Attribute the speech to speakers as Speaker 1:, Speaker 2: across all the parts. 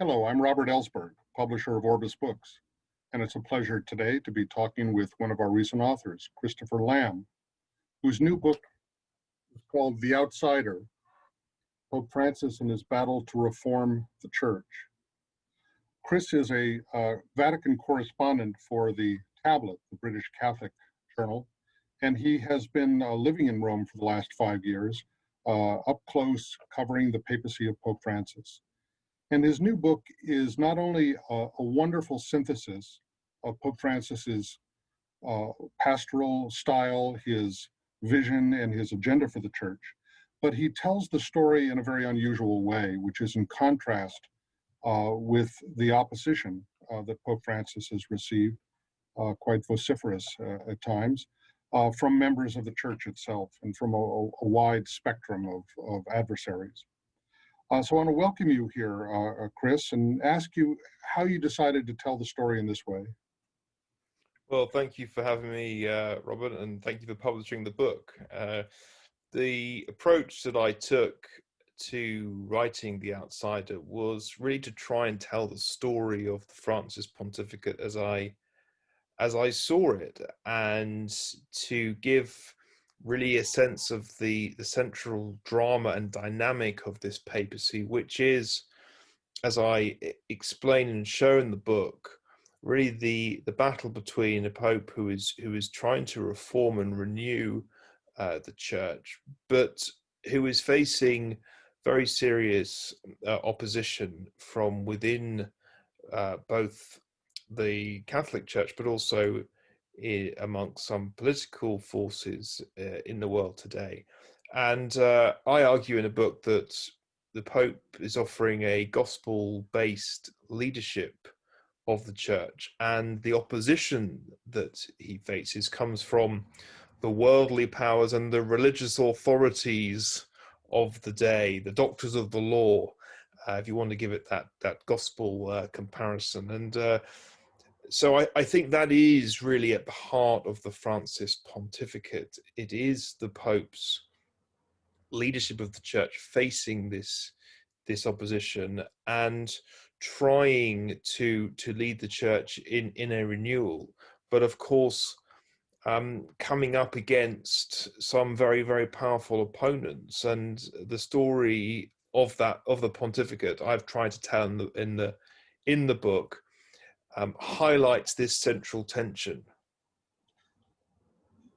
Speaker 1: Hello, I'm Robert Ellsberg, publisher of Orbis books, and it's a pleasure today to be talking with one of our recent authors, Christopher Lamb, whose new book is called The Outsider, Pope Francis and His Battle to Reform the Church. Chris is a Vatican correspondent for the Tablet, the British Catholic journal, and he has been living in Rome for the last 5 years, up close covering the papacy of Pope Francis. And his new book is not only a wonderful synthesis of Pope Francis's pastoral style, his vision, and his agenda for the church, but he tells the story in a very unusual way, which is in contrast with the opposition that Pope Francis has received, quite vociferous at times, from members of the church itself and from a wide spectrum of adversaries. So I want to welcome you here, Chris, and ask you how you decided to tell the story in this way.
Speaker 2: Well, thank you for having me, Robert, and thank you for publishing the book. The approach that I took to writing The Outsider was really to try and tell the story of the Francis pontificate as I saw it, and to give really a sense of the central drama and dynamic of this papacy, which is, as I explain and show in the book, really the battle between a pope who is trying to reform and renew the church, but who is facing very serious opposition from within both the Catholic Church, but also amongst some political forces in the world today. And I argue in a book that the Pope is offering a gospel-based leadership of the church, and the opposition that he faces comes from the worldly powers and the religious authorities of the day, the doctors of the law, if you want to give it that gospel comparison. And so I think that is really at the heart of the Francis pontificate. It is the Pope's leadership of the church facing this opposition and trying to lead the church in a renewal, but of course coming up against some very, very powerful opponents. And the story of the pontificate I've tried to tell in the book highlights this central tension.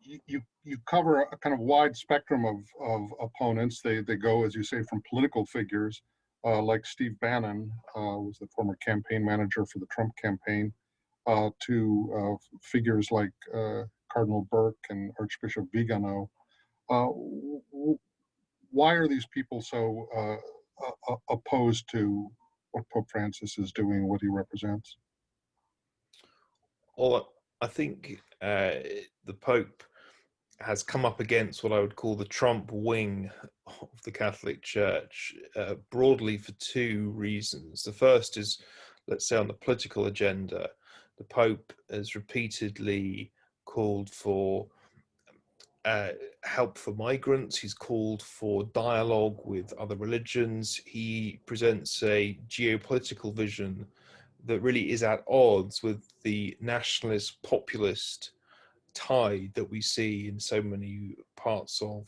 Speaker 1: You cover a kind of wide spectrum of opponents. They go, as you say, from political figures like Steve Bannon, was the former campaign manager for the Trump campaign, to figures like Cardinal Burke and Archbishop Vigano. Why are these people so opposed to what Pope Francis is doing, what he represents?
Speaker 2: Well, I think the Pope has come up against what I would call the Trump wing of the Catholic Church, broadly for two reasons. The first is, let's say, on the political agenda. The Pope has repeatedly called for help for migrants. He's called for dialogue with other religions. He presents a geopolitical vision that really is at odds with the nationalist populist tide that we see in so many parts of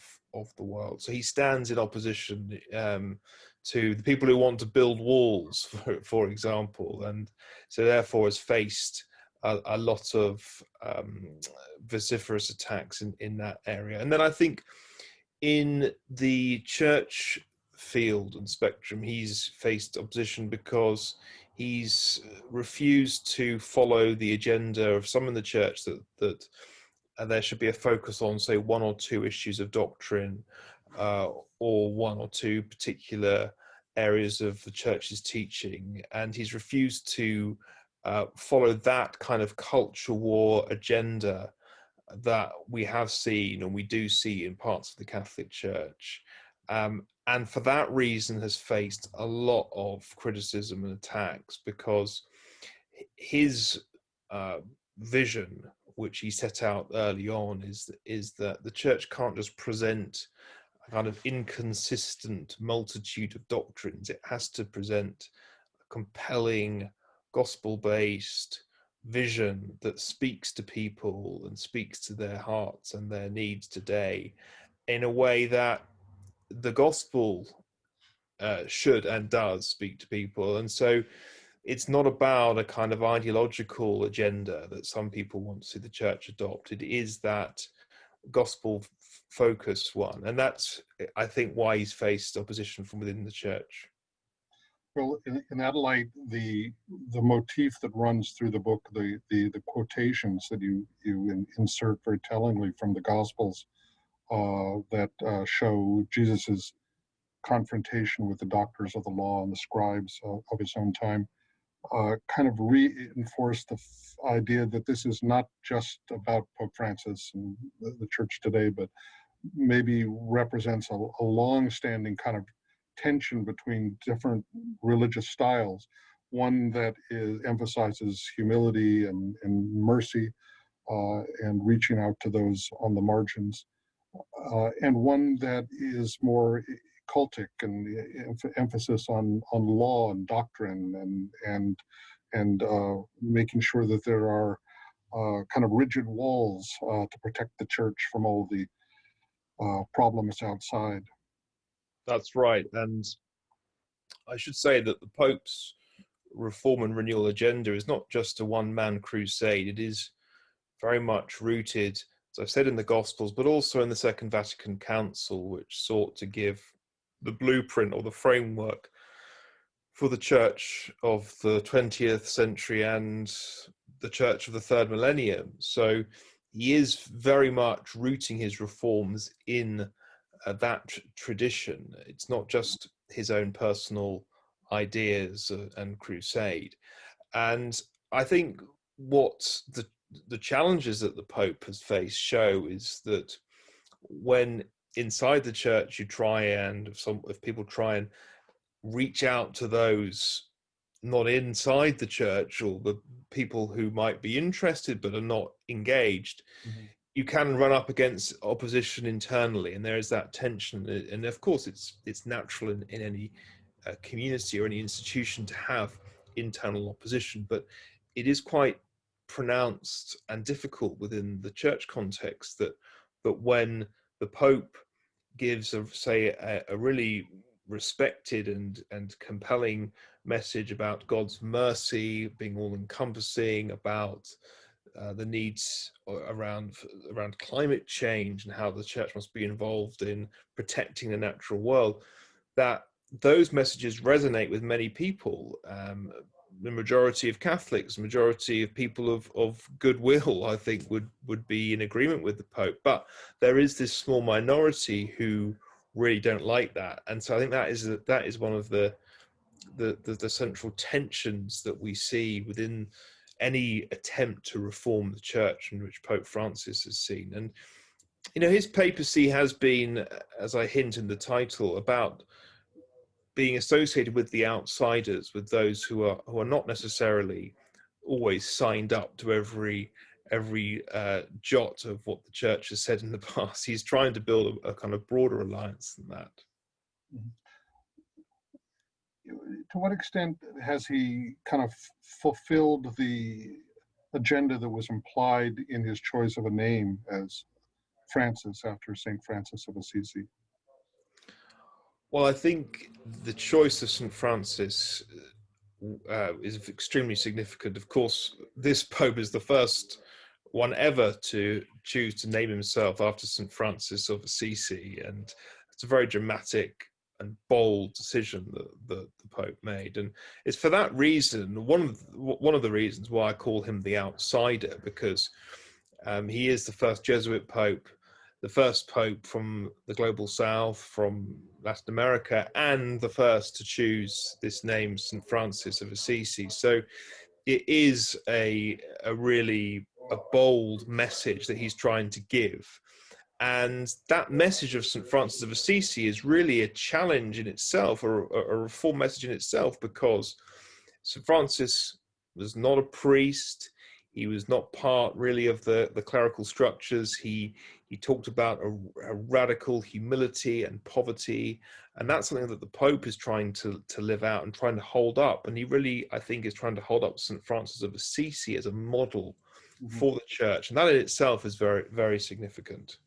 Speaker 2: the world. So he stands in opposition to the people who want to build walls, for example, and so therefore has faced a lot of vociferous attacks in that area. And then I think in the church field and spectrum, he's faced opposition because he's refused to follow the agenda of some in the church that there should be a focus on, say, one or two issues of doctrine or one or two particular areas of the church's teaching. And he's refused to follow that kind of culture war agenda that we have seen and we do see in parts of the Catholic Church. And for that reason has faced a lot of criticism and attacks, because his vision, which he set out early on, is that the church can't just present a kind of inconsistent multitude of doctrines. It has to present compelling, gospel-based vision that speaks to people and speaks to their hearts and their needs today in a way that the gospel should and does speak to people. And so it's not about a kind of ideological agenda that some people want to see the church adopt. It is that gospel focused one. And that's, I think, why he's faced opposition from within the church.
Speaker 1: Well, in that light, the motif that runs through the book, the quotations that you insert very tellingly from the Gospels that show Jesus's confrontation with the doctors of the law and the scribes of his own time, kind of reinforce the idea that this is not just about Pope Francis and the church today, but maybe represents a long-standing kind of tension between different religious styles. One that emphasizes humility and mercy and reaching out to those on the margins, and one that is more cultic and emphasis on law and doctrine and making sure that there are kind of rigid walls to protect the church from all the problems outside.
Speaker 2: That's right. And I should say that the Pope's reform and renewal agenda is not just a one-man crusade. It is very much rooted, as I've said, in the Gospels, but also in the Second Vatican Council, which sought to give the blueprint or the framework for the church of the 20th century and the church of the third millennium. So he is very much rooting his reforms in that tradition. It's not just his own personal ideas and crusade. And I think what the challenges that the Pope has faced show is that when inside the church you try and if people try and reach out to those not inside the church or the people who might be interested but are not engaged, you can run up against opposition internally, and there is that tension. And of course, it's natural in any community or any institution to have internal opposition, but it is quite pronounced and difficult within the church context that when the Pope gives a really respected and compelling message about God's mercy being all encompassing, about the needs around climate change and how the church must be involved in protecting the natural world, that those messages resonate with many people. The majority of Catholics, the majority of people of goodwill, I think, would be in agreement with the Pope. But there is this small minority who really don't like that, and so I think that is one of the central tensions that we see within any attempt to reform the church, in which Pope Francis has seen. And his papacy has been, as I hint in the title, about being associated with the outsiders, with those who are not necessarily always signed up to every jot of what the church has said in the past. He's trying to build a kind of broader alliance than that.
Speaker 1: To what extent has he kind of fulfilled the agenda that was implied in his choice of a name as Francis after St. Francis of Assisi?
Speaker 2: Well, I think the choice of St. Francis is extremely significant. Of course, this Pope is the first one ever to choose to name himself after St. Francis of Assisi, and it's a very dramatic and bold decision that the Pope made. And it's for that reason, one of the reasons why I call him the outsider, because he is the first Jesuit Pope, the first Pope from the global South, from Latin America, and the first to choose this name, St. Francis of Assisi. So it is a really bold message that he's trying to give. And that message of St. Francis of Assisi is really a challenge in itself, or a reform message in itself, because St. Francis was not a priest. He was not part really of the clerical structures. He talked about a radical humility and poverty, and that's something that the Pope is trying to live out and trying to hold up. And he really, I think, is trying to hold up St. Francis of Assisi as a model for the church, and that in itself is very, very significant.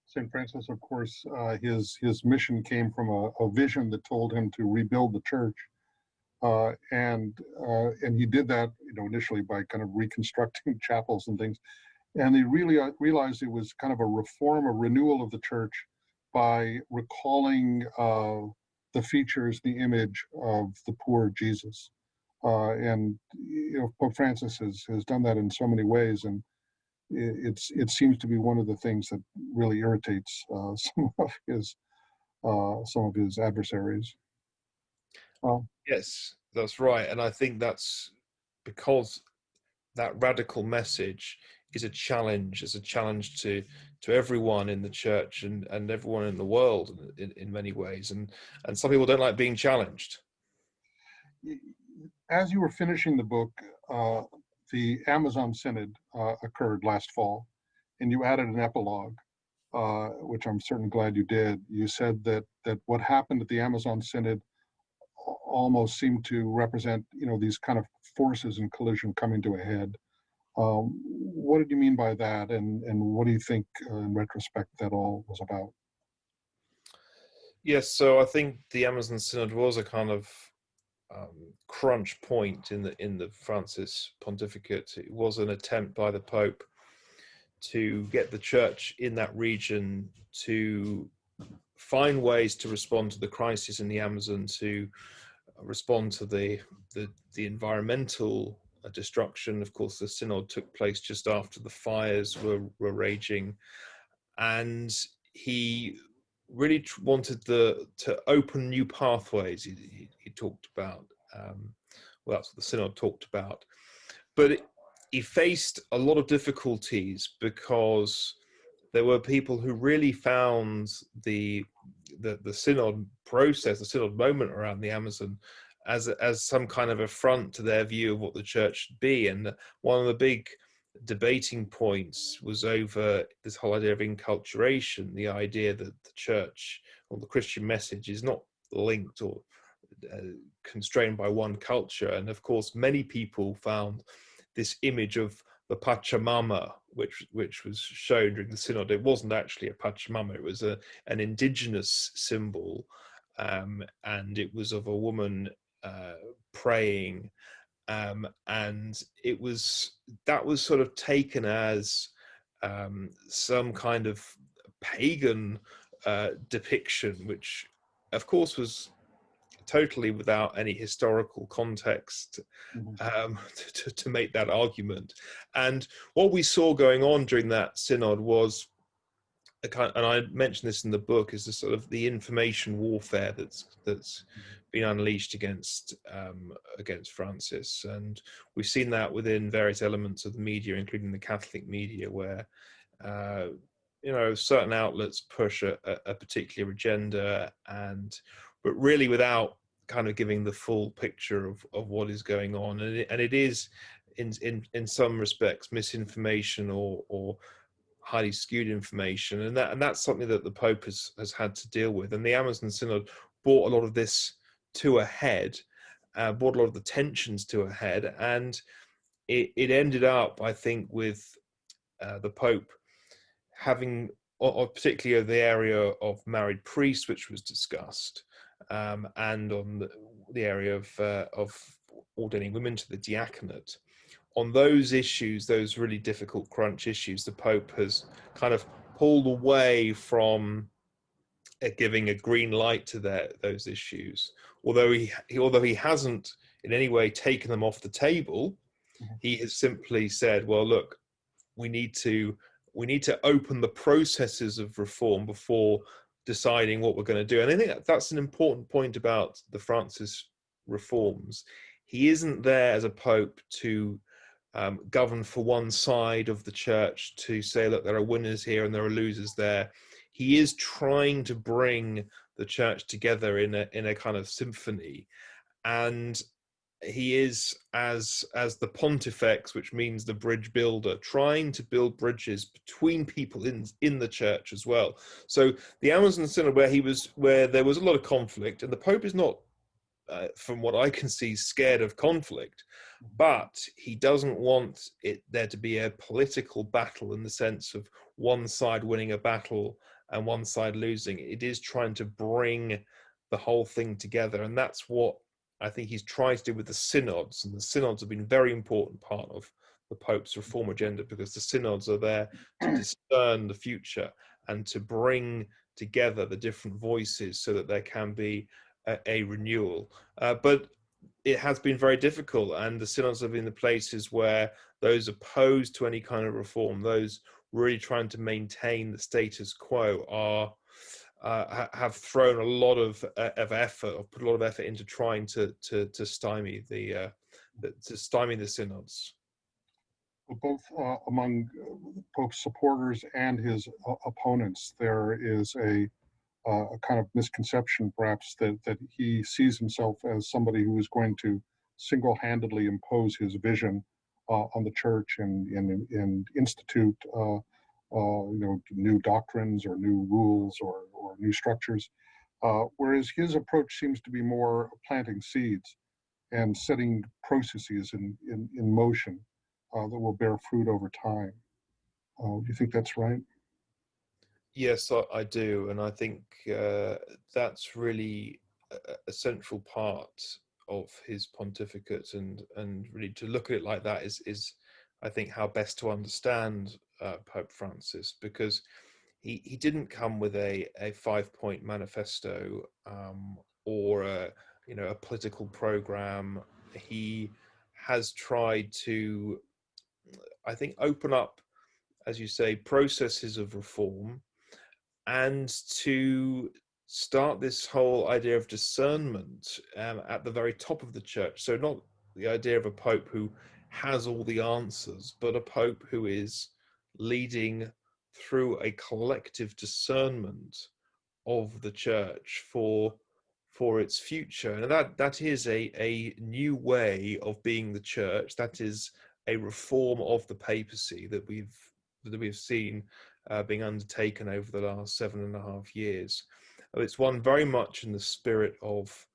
Speaker 1: St. Francis, of course, his mission came from a vision that told him to rebuild the church. And he did that, initially by kind of reconstructing chapels and things. And he really realized it was kind of a reform, a renewal of the church by recalling the features, the image of the poor Jesus. And Pope Francis has done that in so many ways, and it seems to be one of the things that really irritates some of his adversaries.
Speaker 2: Yes, that's right. And I think that's because that radical message is a challenge. It's a challenge to everyone in the church and everyone in the world in many ways. And some people don't like being challenged.
Speaker 1: As you were finishing the book, the Amazon Synod occurred last fall, and you added an epilogue, which I'm certainly glad you did. You said that what happened at the Amazon Synod almost seemed to represent, these kind of forces in collision coming to a head. What did you mean by that, and what do you think, in retrospect, that all was about?
Speaker 2: Yes, so I think the Amazon Synod was a kind of crunch point in the Francis pontificate. It was an attempt by the Pope to get the church in that region to find ways to respond to the crisis in the Amazon, to respond to the environmental destruction. Of course, the synod took place just after the fires were raging, and he really wanted to open new pathways. He talked about, well, that's what the synod talked about, but he faced a lot of difficulties because there were people who really found the synod process, the synod moment around the Amazon, as some kind of affront to their view of what the church should be. And one of the big debating points was over this whole idea of enculturation, the idea that the church or the Christian message is not linked or constrained by one culture. And of course, many people found this image of the Pachamama, which was shown during the synod. It wasn't actually a Pachamama, it was an indigenous symbol, and it was of a woman praying, and that was sort of taken as some kind of pagan depiction, which of course was totally without any historical context to make that argument. And what we saw going on during that synod was a kind, and I mentioned this in the book, is the sort of the information warfare that's been unleashed against Francis. And we've seen that within various elements of the media, including the Catholic media, where certain outlets push a particular agenda, but really without kind of giving the full picture of what is going on. And it is in some respects misinformation or highly skewed information, and that's something that the Pope has had to deal with. And the Amazon Synod brought a lot of this to a head, brought a lot of the tensions to a head, and it ended up, I think, with the Pope having, or particularly the area of married priests, which was discussed, and on the area of ordaining women to the diaconate. On those issues, those really difficult crunch issues, the Pope has kind of pulled away from giving a green light to those issues. Although he hasn't in any way taken them off the table, he has simply said, well, look, we need to open the processes of reform before deciding what we're going to do. And I think that's an important point about the Francis reforms. He isn't there as a Pope to govern for one side of the church, to say, look, there are winners here and there are losers there. He is trying to bring the church together in a kind of symphony, and he is as the pontifex, which means the bridge builder, trying to build bridges between people in the church as well. So the Amazon Synod, where there was a lot of conflict, and the Pope is not, from what I can see, scared of conflict, but he doesn't want there to be a political battle in the sense of one side winning a battle and one side losing. It is trying to bring the whole thing together, and that's what I think he's tried to do with the synods. And the synods have been a very important part of the Pope's reform agenda, because the synods are there to discern the future and to bring together the different voices so that there can be a renewal. But it has been very difficult, and the synods have been the places where those opposed to any kind of reform, those really trying to maintain the status quo, have thrown a lot of effort, or put a lot of effort into trying to stymie the synods.
Speaker 1: Both among Pope's supporters and his opponents, there is a kind of misconception, perhaps, that he sees himself as somebody who is going to single-handedly impose his vision on the church and institute new doctrines or new rules or new structures, whereas his approach seems to be more planting seeds and setting processes in motion that will bear fruit over time. Do you think that's right?
Speaker 2: Yes, I do, and I think that's really a central part of his pontificate, and really to look at it like that is I think how best to understand Pope Francis, because he didn't come with a 5-point manifesto or a political program. He has tried to, I think, open up, as you say, processes of reform, and to start this whole idea of discernment at the very top of the church. So not the idea of a pope who has all the answers, but a pope who is leading through a collective discernment of the church for its future. And that is a new way of being the church. That is a reform of the papacy that we've seen being undertaken over the last 7.5 years. It's one very much in the spirit of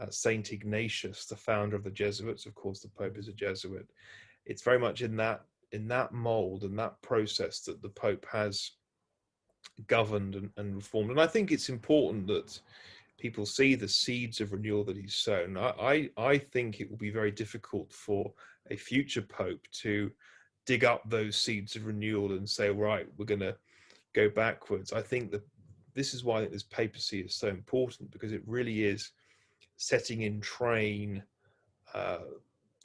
Speaker 2: Saint Ignatius, the founder of the Jesuits. Of course, the Pope is a Jesuit. It's very much in that mold and that process that the Pope has governed and reformed. And I think it's important that people see the seeds of renewal that he's sown. I think it will be very difficult for a future Pope to dig up those seeds of renewal and say, right, we're going to go backwards. I think that this is why this papacy is so important, because it really is setting in train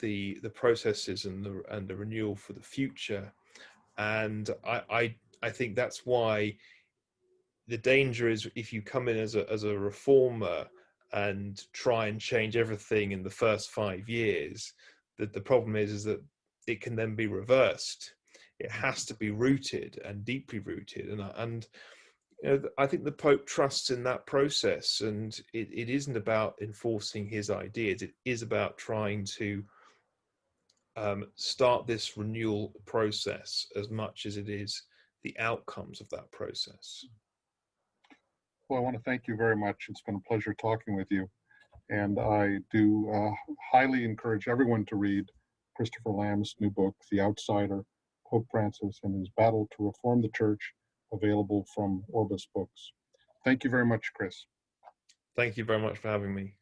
Speaker 2: the processes and the renewal for the future. And I think that's why the danger is, if you come in as a reformer and try and change everything in the first 5 years, that the problem is that it can then be reversed. It has to be rooted and deeply rooted, and I think the Pope trusts in that process, and it isn't about enforcing his ideas. It is about trying to start this renewal process as much as it is the outcomes of that process.
Speaker 1: Well, I want to thank you very much. It's been a pleasure talking with you. And I do highly encourage everyone to read Christopher Lamb's new book, The Outsider, Pope Francis and His Battle to Reform the Church, available from Orbis Books. Thank you very much, Chris.
Speaker 2: Thank you very much for having me.